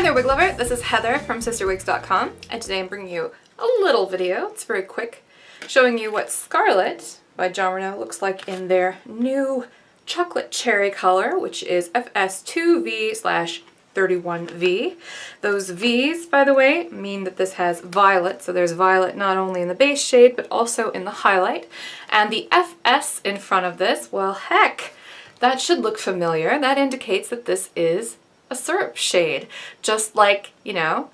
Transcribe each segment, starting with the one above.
there, wig lover. This is Heather from CysterWigs.com, and today I'm bringing you a little video. It's very quick, showing you what Scarlett by Jon Renau looks like in their new chocolate cherry color, which is FS2V/31V. Those V's, by the way, mean that this has violet, so there's violet not only in the base shade but also in the highlight. And the FS in front of this, well, heck, that should look familiar. That indicates that this is a syrup shade, just like, you know,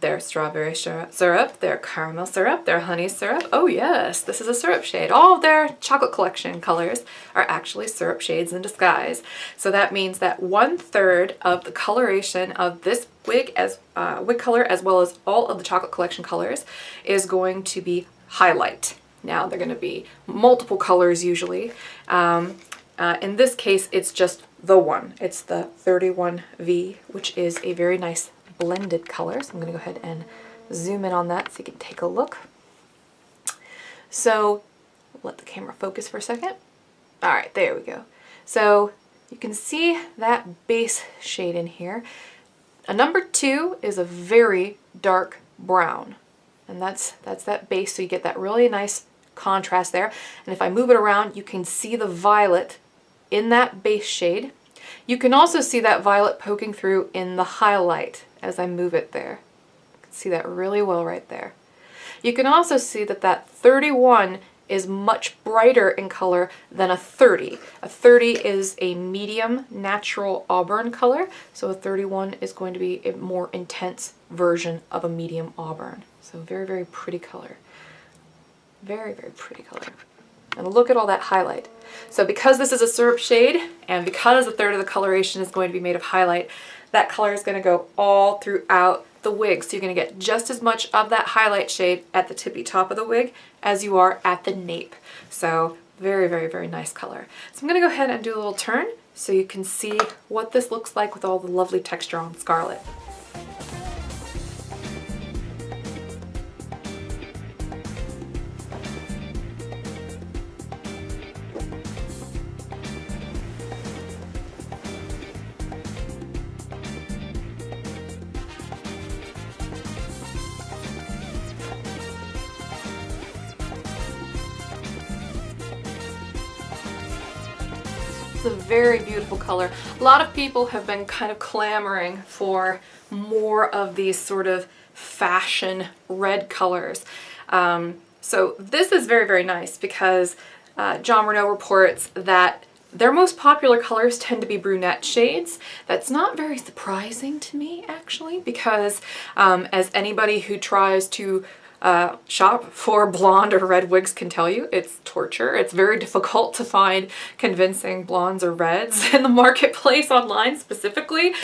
their strawberry syrup, their caramel syrup, their honey syrup. Oh yes, this is a syrup shade. All of their chocolate collection colors are actually syrup shades in disguise. So that means that 1/3 of the coloration of this wig color, as well as all of the chocolate collection colors, is going to be highlight. Now they're going to be multiple colors usually. In this case, it's just the one. It's the 31V, which is a very nice blended color. So I'm going to go ahead and zoom in on that so you can take a look. So let the camera focus for a second. All right, there we go. So you can see that base shade in here. A number 2 is a very dark brown, and that's that base, so you get that really nice contrast there. And if I move it around, you can see the violet in that base shade. You can also see that violet poking through in the highlight as I move it there. You can see that really well right there. You can also see that that 31 is much brighter in color than a 30. A 30 is a medium natural auburn color, so a 31 is going to be a more intense version of a medium auburn. So very, very pretty color. Very, very pretty color. And look at all that highlight. So because this is a syrup shade, and because 1/3 of the coloration is going to be made of highlight, that color is going to go all throughout the wig. So you're going to get just as much of that highlight shade at the tippy top of the wig as you are at the nape. So very, very, very nice color. So I'm going to go ahead and do a little turn so you can see what this looks like with all the lovely texture on Scarlett. A very beautiful color. A lot of people have been kind of clamoring for more of these sort of fashion red colors. So this is very, very nice because Jon Renau reports that their most popular colors tend to be brunette shades. That's not very surprising to me, actually, because as anybody who tries to shop for blonde or red wigs can tell you, it's torture. It's very difficult to find convincing blondes or reds in the marketplace online specifically.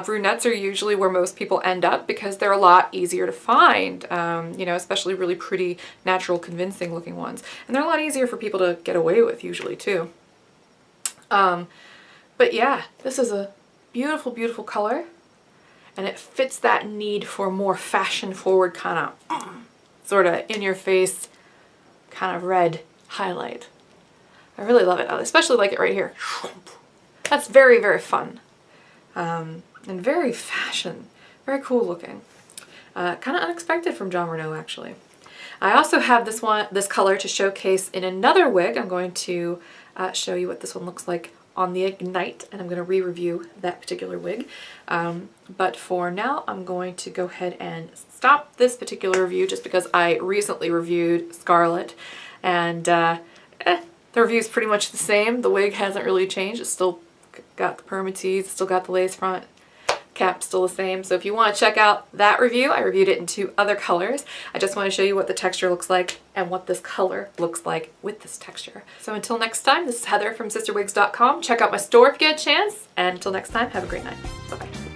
Brunettes are usually where most people end up because they're a lot easier to find, you know, especially really pretty, natural, convincing looking ones. And they're a lot easier for people to get away with usually too. But yeah, this is a beautiful, beautiful color, and it fits that need for more fashion forward kind of sort of in-your-face kind of red highlight. I really love it. I especially like it right here. That's very, very fun. And very fashion. Very cool looking. Kind of unexpected from Jon Renau, actually. I also have this color to showcase in another wig. I'm going to show you what this one looks like on the Ignite, and I'm going to re-review that particular wig. But for now, I'm going to go ahead and stop this particular review just because I recently reviewed Scarlett, and the review is pretty much the same. The wig hasn't really changed. It's still got the permatease, it's still got the lace front, cap's still the same. So if you want to check out that review, I reviewed it in 2 other colors. I just want to show you what the texture looks like and what this color looks like with this texture. So until next time, this is Heather from CysterWigs.com. Check out my store if you get a chance, and until next time, have a great night. Bye-bye.